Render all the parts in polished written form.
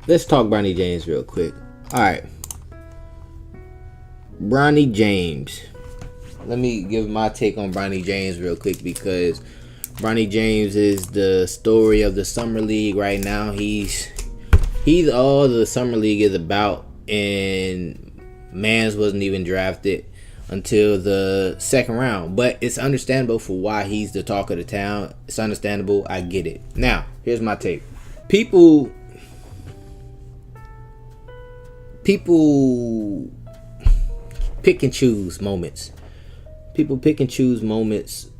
let's talk Bronny James real quick. All right, Bronny James. Let me give my take on Bronny James real quick, because Bronny James is the story of the summer league right now. He's all the summer league is about, and Mans wasn't even drafted until the second round. But it's understandable for why he's the talk of the town. It's understandable. I get it. Now, here's my take. People pick and choose moments. People pick and choose moments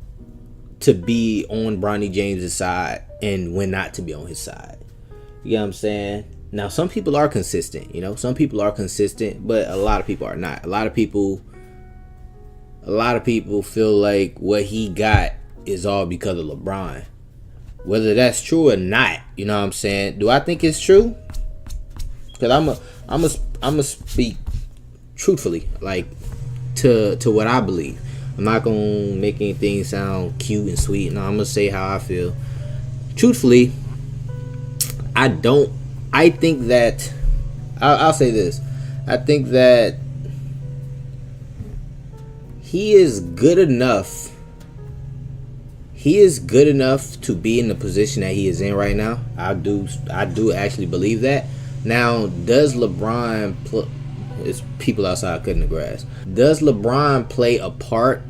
to be on Bronny James' side and when not to be on his side. You know what I'm saying? Now, some people are consistent. Some people are consistent, but a lot of people are not. A lot of people feel like what he got is all because of LeBron. Whether that's true or not, you know what I'm saying? Do I think it's true? Because I'm a speak truthfully, like to what I believe. I'm not gonna make anything sound cute and sweet. No, I'm gonna say how I feel. Truthfully, I think that I'll say this. I think that he is good enough. He is good enough to be in the position that he is in right now. I do actually believe that. Now, does LeBron it's people outside cutting the grass. Does LeBron play a part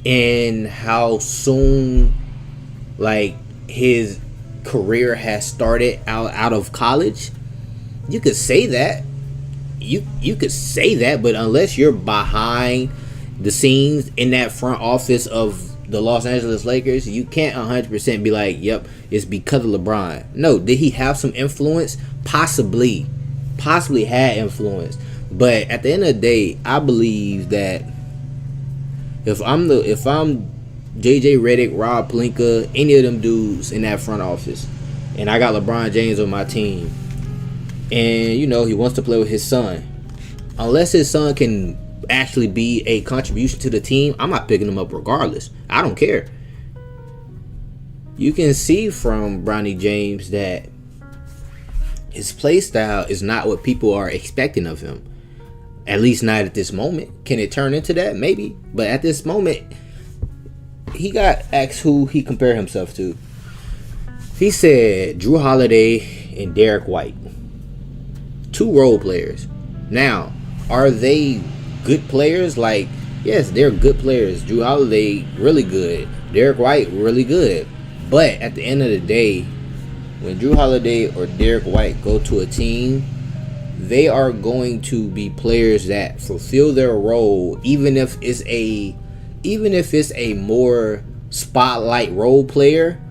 in how soon his career has started out of college? You could say that. You could say that, but unless you're behind the scenes in that front office of the Los Angeles Lakers, you can't 100% be like, yep, it's because of LeBron. No, did he have some influence? Possibly had influence. But at the end of the day, I believe that if I'm JJ Redick, Rob Pelinka, any of them dudes in that front office, and I got LeBron James on my team, and he wants to play with his son, unless his son can actually be a contribution to the team, I'm not picking him up regardless. I don't care. You can see from Bronny James that his play style is not what people are expecting of him. At least not at this moment. Can it turn into that? Maybe. But at this moment, he got asked who he compared himself to. He said Drew Holiday and Derek White. 2 role players. Now, are they good players? Yes, they're good players. Drew Holiday, really good. Derek White, really good. But at the end of the day, when Drew Holiday or Derek White go to a team, they are going to be players that fulfill their role, even if it's a more spotlight role player,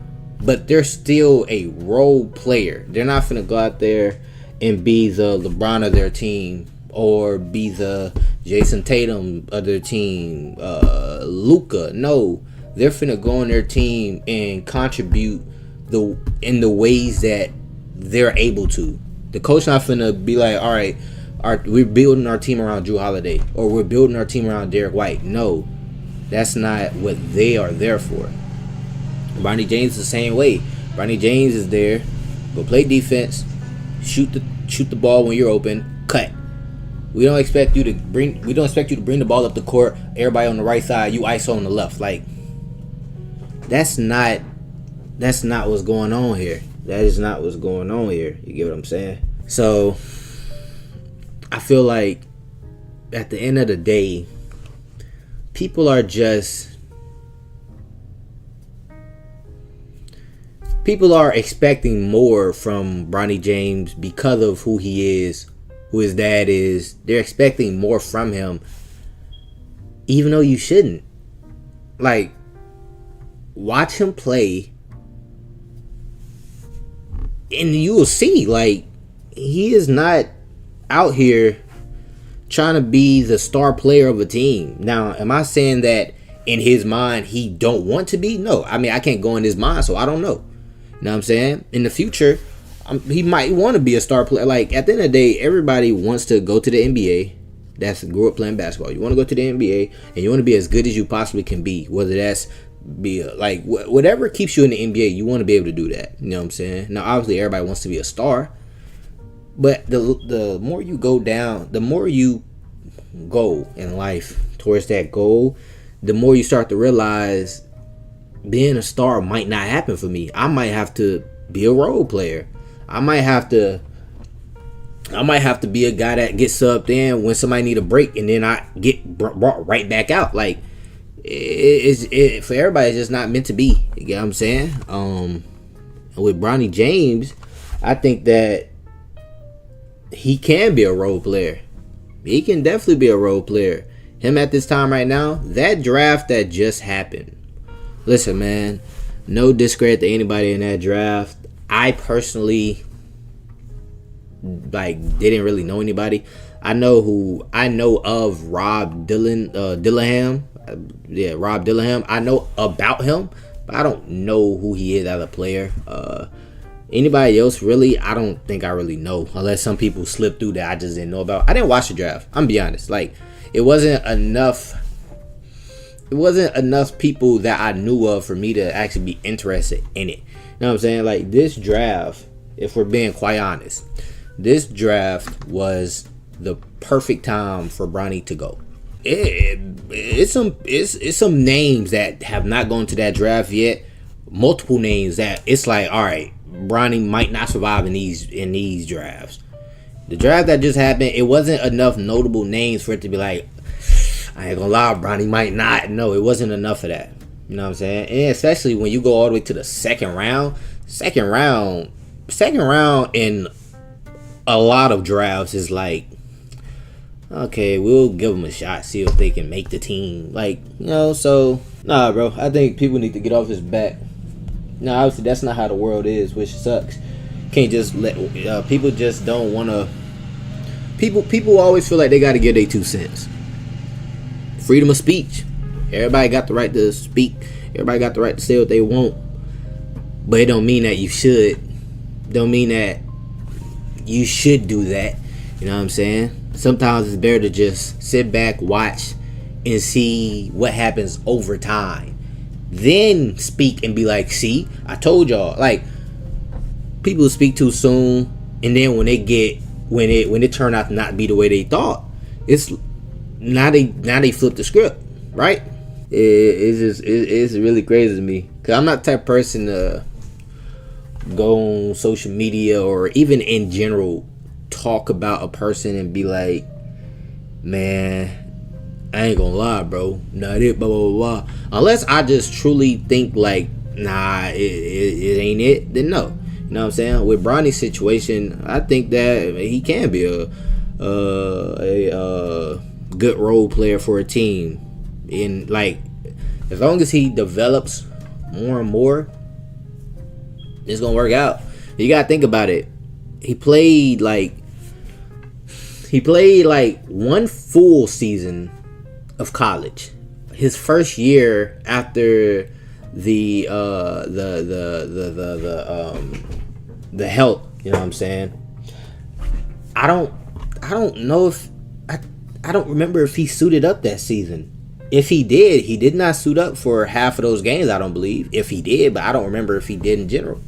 but they're still a role player. They're not finna go out there and be the LeBron of their team or be the Jason Tatum of their team, Luka. No, they're finna go on their team and contribute in the ways that they're able to. The coach not finna be like, all right, we're building our team around Drew Holiday or we're building our team around Derek White. No, that's not what they are there for. Bronny James is the same way. Bronny James is there, go play defense, shoot the ball when you're open, cut. We don't expect you to bring the ball up the court, everybody on the right side, you ISO on the left. That's not what's going on here. That is not what's going on here. You get what I'm saying? So, I feel like at the end of the day, people are expecting more from Bronny James because of who he is, who his dad is. They're expecting more from him, even though you shouldn't. Watch him play, and you will see, he is not out here trying to be the star player of a team. Now, am I saying that in his mind he don't want to be? No. I mean, I can't go in his mind, so I don't know. You know what I'm saying? In the future, he might want to be a star player. At the end of the day, everybody wants to go to the NBA. That's grew up playing basketball. You want to go to the NBA, and you want to be as good as you possibly can be. Whether that's whatever keeps you in the NBA, you want to be able to do that. You know what I'm saying? Now, obviously, everybody wants to be a star, But the more you go down, the more you go in life towards that goal, the more you start to realize being a star might not happen for me. I might have to be a role player. I might have to be a guy that gets subbed in when somebody need a break, and then I get brought right back out. Like it for everybody, it's just not meant to be. You get what I'm saying? With Bronny James, I think that he can be a role player. He can definitely be a role player. Him at this time right now, that draft that just happened. Listen, man, no discredit to anybody in that draft. I personally didn't really know anybody. I know of Rob Dillingham. Rob Dillingham. I know about him, but I don't know who he is as a player. Anybody else, really, I don't think I really know, unless some people slip through that I just didn't know about. I didn't watch the draft. I'm gonna be honest. Like, it wasn't enough people that I knew of for me to actually be interested in it. You know what I'm saying? Like, this draft, if we're being quite honest, this draft was the perfect time for Bronny to go. It's some names that have not gone to that draft yet. Multiple names that it's like, all right, Bronny might not survive in these drafts. The draft that just happened, it wasn't enough notable names for it to be like, I ain't gonna lie, Bronny might not. No, it wasn't enough of that. You know what I'm saying? And especially when you go all the way to the second round in a lot of drafts is like, okay, we'll give them a shot, see if they can make the team. Like, you know, so nah, bro. I think people need to get off his back. No, obviously that's not how the world is, which sucks. Can't just let people just don't want to. People always feel like they got to give their 2 cents. Freedom of speech. Everybody got the right to speak. Everybody got the right to say what they want. But it don't mean that you should. Don't mean that you should do that. You know what I'm saying? Sometimes it's better to just sit back, watch, and see what happens over time. Then speak and be like, see, I told y'all. Like, people speak too soon, and then when it turned out to not be the way they thought, it's now they flip the script, right? It's really crazy to me, because I'm not the type of person to go on social media or even in general talk about a person and be like, man, I ain't gonna lie, bro, not it, blah blah blah. Unless I just truly think like, nah, it ain't it, then no. You know what I'm saying? With Bronny's situation, I think that he can be a good role player for a team. And like, as long as he develops more and more, it's gonna work out. You gotta think about it. He played like one full season of college. His first year after the health, you know what I'm saying? I don't know if I don't remember if he suited up that season. If he did not suit up for half of those games, I don't believe. If he did, but I don't remember if he did in general.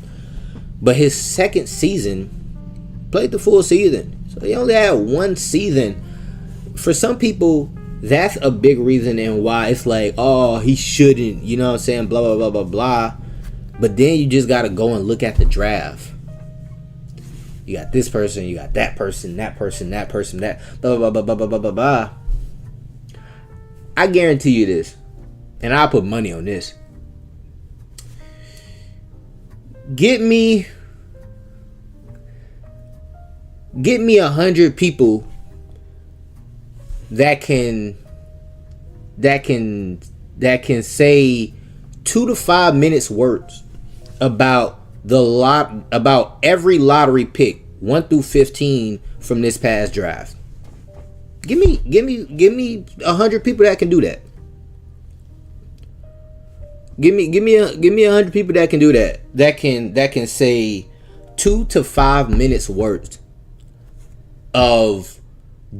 But his second season, played the full season. So he only had one season. For some people, that's a big reason and why it's like, oh, he shouldn't, you know what I'm saying, blah, blah, blah, blah, blah. But then you just got to go and look at the draft. You got this person, you got that person, that person, that person, that, blah, blah, blah, blah, blah, blah, blah, blah. I guarantee you this, and I'll put money on this. Get me 100 people that can say 2 to 5 minutes words about about every lottery pick 1 through 15 from this past draft. Give me 100 people that can do that. Give me 100 people that can do that. That can say 2 to 5 minutes worth of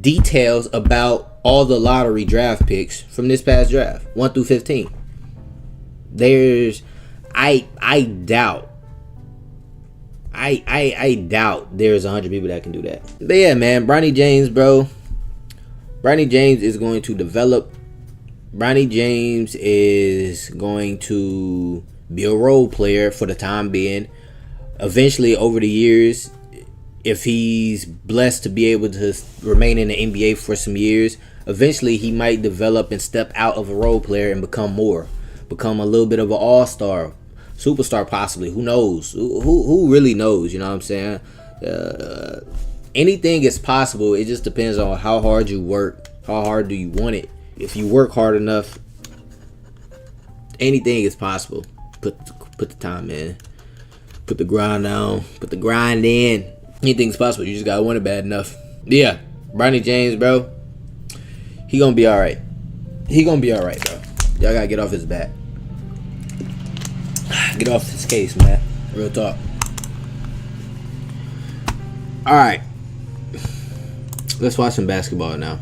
details about all the lottery draft picks from this past draft, 1 through 15. I doubt there's 100 people that can do that. But yeah, man, Bronny James, bro. Bronny James is going to develop. Bronny James is going to be a role player for the time being. Eventually, over the years, if he's blessed to be able to remain in the NBA for some years, eventually he might develop and step out of a role player and become a little bit of an all-star, superstar possibly. Who knows? Who really knows? You know what I'm saying? Anything is possible. It just depends on how hard you work. How hard do you want it? If you work hard enough, anything is possible. Put the time in. Put the grind on. Put the grind in. Anything's possible. You just gotta want it bad enough. Yeah, Bronny James, bro. He gonna be all right. He gonna be all right, bro. Y'all gotta get off his back. Get off his case, man. Real talk. All right. Let's watch some basketball now.